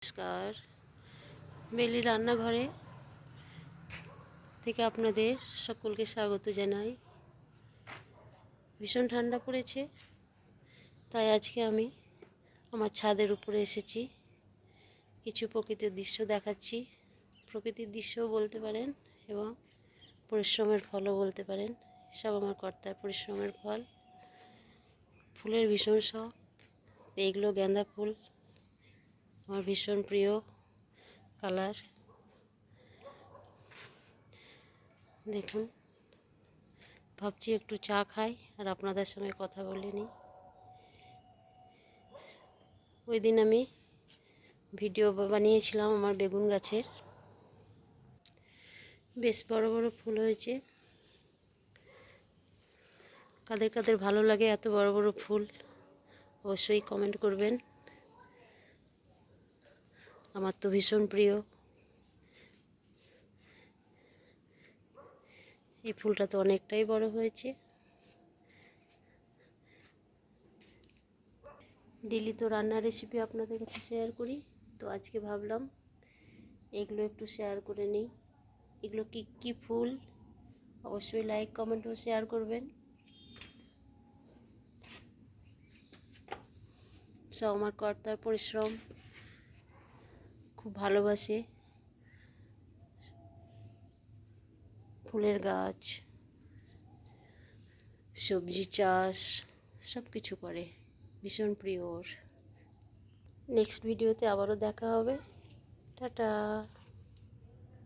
নমস্কার, বেলি রান্নাঘরে থেকে আপনাদের সকলকে স্বাগত জানাই। ভীষণ ঠান্ডা পড়েছে, তাই আজকে আমি আমার ছাদের উপরে এসেছি। কিছু প্রকৃতির দৃশ্য দেখাচ্ছি। প্রকৃতির দৃশ্যও বলতে পারেন এবং পরিশ্রমের ফলও বলতে পারেন। সব আমার কর্তার পরিশ্রমের ফল। ফুলের ভীষণ শখ। এইগুলো গাঁদা ফুল, আমার ভীষণ প্রিয় কালার। দেখুন, ভাবছি একটু চা খাই আর আপনাদের সঙ্গে কথা বলে নিই। ওই দিন আমি ভিডিও বানিয়েছিলাম আমার বেগুন গাছের, বেশ বড় বড় ফুল হয়েছে। কাদের কাদের ভালো লাগে এত বড় বড় ফুল অবশ্যই কমেন্ট করবেন। আমার তো ভীষণ প্রিয়। এই ফুলটা তো অনেকটাই বড় হয়েছে। ডেলি তো রান্নার রেসিপি আপনাদের কাছে শেয়ার করি, তো আজকে ভাবলাম এগুলো একটু শেয়ার করে নিই। এগুলো কি কি ফুল অবশ্যই লাইক কমেন্ট ও শেয়ার করবেন। সব আমার কর্তার পরিশ্রম, খুব ভালোবাসে ফুলের গাছ, সবজি চাষ, সব কিছু করে। ভীষণ প্রিয় ওর। নেক্সট ভিডিওতে আবারও দেখা হবে। টাটা।